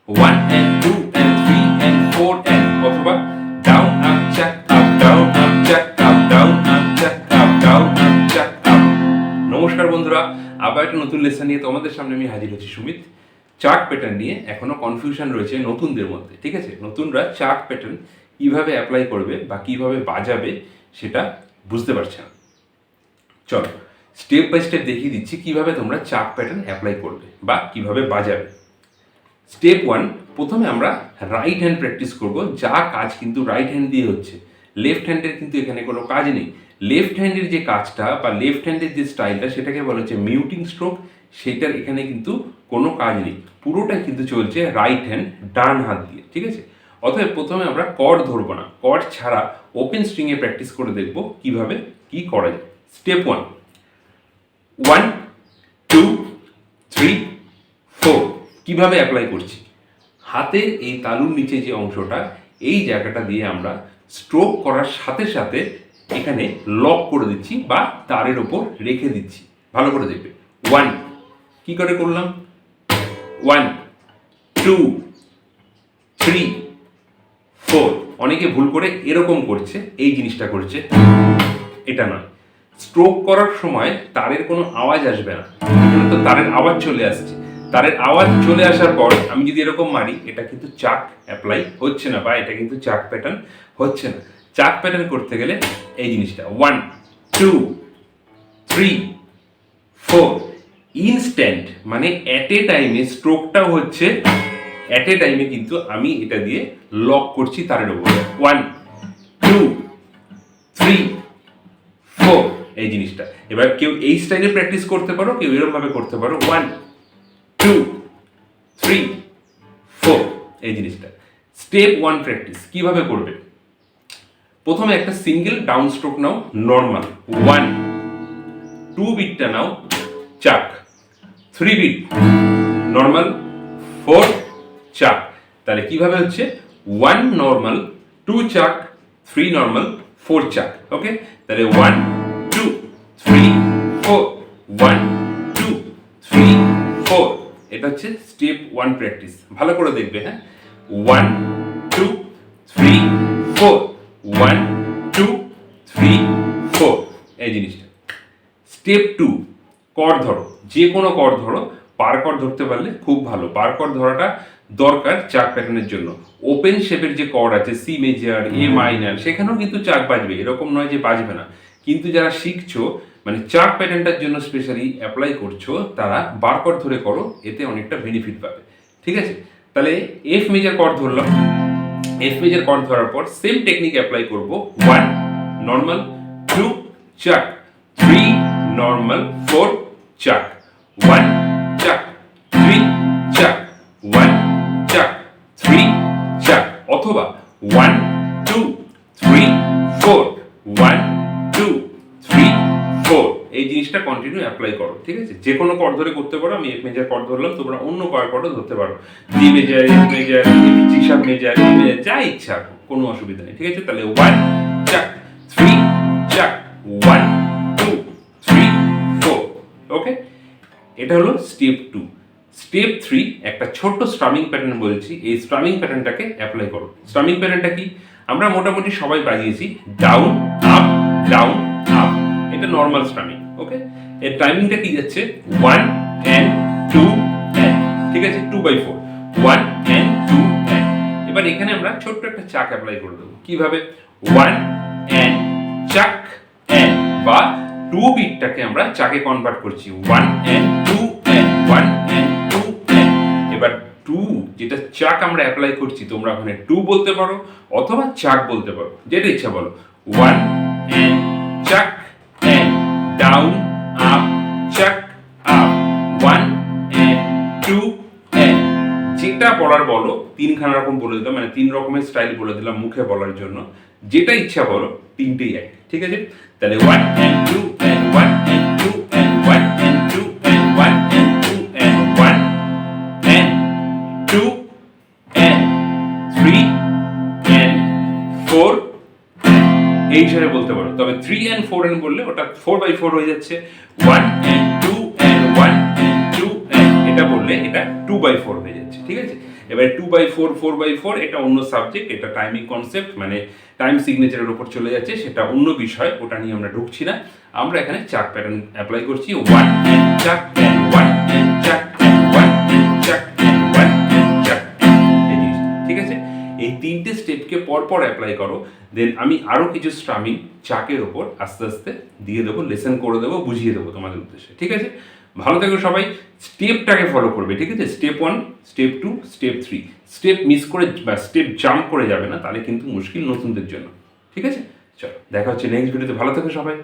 1 and 2 and 3 and 4 and অথবা down up chuck up down up chuck up down up chuck up down up chuck up। নমস্কার বন্ধুরা, আবার একটা নতুন lesson নিয়ে তোমাদের সামনে আমি হাজির হচ্ছি সুমিত। চার্ট প্যাটার্ন নিয়ে এখনো কনফিউশন রয়েছে নতুনদের মধ্যে, ঠিক আছে? নতুনরা চার্ট প্যাটার্ন কিভাবে অ্যাপ্লাই করবে বা কিভাবে বাজাবে সেটা বুঝতে পারছে না। চলো স্টেপ বাই স্টেপ দেখিয়ে দিচ্ছি কিভাবে তোমরা চার্ট প্যাটার্ন অ্যাপ্লাই করবে বা কিভাবে বাজাবে। স্টেপ 1, প্রথমে আমরা রাইট হ্যান্ড প্র্যাকটিস করব। যা কাজ কিন্তু রাইট হ্যান্ড দিয়ে হচ্ছে, লেফট হ্যান্ডের কিন্তু এখানে কোনো কাজ নেই। লেফট হ্যান্ডের যে কাজটা বা লেফট হ্যান্ডের যে স্টাইলটা সেটাকে বলা হচ্ছে মিউটিং স্ট্রোক, সেটার এখানে কিন্তু কোনো কাজ নেই, পুরোটাই কিন্তু চলছে রাইট হ্যান্ড ডান হাত দিয়ে, ঠিক আছে? অতএব প্রথমে আমরা কর্ড ধরবো না, কর্ড ছাড়া ওপেন স্ট্রিংয়ে প্র্যাকটিস করে দেখব কিভাবে কি করা যায়। স্টেপ 1, 1 2 3 4 কিভাবে অ্যাপ্লাই করছি। হাতের এই তালুর নিচে যে অংশটা, এই জায়গাটা দিয়ে আমরা স্ট্রোক করার সাথে সাথে এখানে লক করে দিচ্ছি বা তারের ওপর রেখে দিচ্ছি। ভালো করে দেখবে। 1 কি করে করলাম, 1 2 3 4। অনেকে ভুল করে এরকম করছে, এই জিনিসটা করছে, এটা নয়। স্ট্রোক করার সময় তারের কোনো আওয়াজ আসবে না, এখানে তো তারের আওয়াজ চলে আসছে। তারের আওয়াজ চলে আসার পর আমি যদি এরকম মারি, এটা কিন্তু চাক অ্যাপ্লাই হচ্ছে না বা এটা কিন্তু চাক প্যাটার্ন হচ্ছে না। চাক প্যাটার্ন করতে গেলে এই জিনিসটা 1 2 3 4 ইনস্ট্যান্ট, মানে অ্যাট এ টাইমে স্ট্রোকটাও হচ্ছে, অ্যাট এ টাইমে কিন্তু আমি এটা দিয়ে লক করছি তারের উপরে। 1 2 3 4 এই জিনিসটা। এবার কেউ এই স্টাইলে প্র্যাকটিস করতে পারো, কেউ এরকম ভাবে করতে পারো। 1 2 3 4 এই জিনিসটা। স্টেপ 1 প্র্যাকটিস কিভাবে করবে। প্রথমে একটা সিঙ্গেল ডাউন স্ট্রোক নাও, নর্মাল 1, 2 বিটটা নাও চাক, 3 বিট নর্মাল, 4 চাক। তাহলে কিভাবে হচ্ছে 1 নর্মাল, 2 চাক, 3 নর্মাল, 4 চাক। ওকে, তাহলে 1 2 3 4 1 2 3 4। এটা হচ্ছে স্টেপ 1 প্র্যাকটিস। ভালো করে দেখবে, হ্যাঁ। 1 2 3 4 1 2 3 4 এই জিনিসটা। স্টেপ 2, কর্ড ধরো, যে কোনো কর্ড ধরো। পার কর্ড ধরতে পারলে খুব ভালো। পার কর্ড ধরাটা দরকার চাক প্যাটার্নের জন্য। ওপেন শেপের যে কর্ড আছে, সি মেজর, এ মাইনর, সেখানেও কিন্তু চাক বাজবে, এরকম নয় যে বাজবে না। কিন্তু যারা শিখছো, মানে চাক প্যাটার্নটার জন্য স্পেশালি অ্যাপ্লাই করছো, তারা বার কর্ড ধরে করো, এতে অনেকটা বেনিফিট পাবে, ঠিক আছে? তাহলে এফ মেজর কর্ড ধরলাম। এফ মেজর কর্ড ধরার পর সেম টেকনিক অ্যাপ্লাই করব। 1 নর্মাল, 2 চাক, 3 নর্মাল, 4 চাক, 1 চাক, 3 চাক, 1 চাক, 3 চাক, অথবা 1 2 3 4 1 2 3 4 এই জিনিসটা কন্টিনিউ অ্যাপ্লাই করো, ঠিক আছে? যে কোনো কর্ড ধরে করতে পারো। আমি এফ মেজর কর্ড ধরলাম, তোমরা অন্য কর্ডও ধরতে পারো। ডি মেজর, এফ মেজর, জি শার্প মেজর, যা ইচ্ছা, কোনো অসুবিধা নেই, ঠিক আছে? তাহলে 1 চাক, 3 চাক, 1 2 3 4। ওকে, এটা হলো স্টেপ 2। স্টেপ 3 একটা ছোট্ট স্ট্রামিং প্যাটার্ন বলছি, এই স্ট্রামিং প্যাটার্নটাকে অ্যাপ্লাই করো। স্ট্রামিং প্যাটার্নটা কি? আমরা মোটামুটি সবাই বাজিয়েছি ডাউন আপ ডাউন আপ, এটা নর্মাল স্ট্রামিং। ওকে, এর টাইমিংটা কি যাচ্ছে 1 and 2 and, ঠিক আছে? 2/4 1 and 2 and। এবার এখানে আমরা ছোট্ট একটা চাক অ্যাপ্লাই করে দেবো। কিভাবে? 1 and চাক and, বা 2 বিটটাকে আমরা চাকে কনভার্ট করছি। 1 and 2 and 1 and 2 and। এবার 2 যেটা চাক আমরা অ্যাপ্লাই করছি, তোমরা ওখানে 2 বলতে পারো অথবা চাক বলতে পারো, যেটা ইচ্ছা বলো। 1 and চাক and ডাউন আপ চাক আপ, 1 and 2 and। যেটা বলার বলো, তিনখানা রকম বলে দিলাম, মানে 3 রকমের স্টাইল বলে দিলাম মুখে বলার জন্য। যেটা ইচ্ছা বলো, তিনটেই এক, ঠিক আছে? তাহলে 1 and 2 and 1 and 2 and 1 and 2 and 1 and 2 and 1 and 2 and 3 and 4 এই হিসাবে বলতে পারো। তবে 3 and 4 বললে ওটা 4/4 হয়ে যাচ্ছে। 1 and 2 and 1 and 2 and, এটা বললে এটা 2/4 হয়ে যাচ্ছে, ঠিক আছে। এবার 2/4 4/4 এটা অন্য সাবজেক্ট, এটা টাইমিং কনসেপ্ট, মানে টাইম সিগনেচারের উপর চলে যাচ্ছে, সেটা অন্য বিষয়, ওটা নিয়ে আমরা ঢুকছি না। আমরা এখানে চাক প্যাটার্ন অ্যাপ্লাই করছি, 1 and চাক and 1 and চাক and 1 and চাক and 1 and চাক, এই জিনিসটা, ঠিক আছে। এই তিনটে স্টেপকে পরপর অ্যাপ্লাই করো, দেন আমি আরও কিছু স্ট্রামিং চাকের ওপর আস্তে আস্তে দিয়ে দেবো, লেসন করে দেবো, বুঝিয়ে দেবো তোমাদের উদ্দেশ্যে, ঠিক আছে। ভালো থেকো সবাই, স্টেপটাকে ফলো করবে, ঠিক আছে। Step 1, step 2, step 3, step miss করে বা স্টেপ জাম্প করে যাবে না, তাহলে কিন্তু মুশকিল নতুনদের জন্য, ঠিক আছে। চলো দেখা হচ্ছে নেক্সট ভিডিওতে, ভালো থেকো সবাই।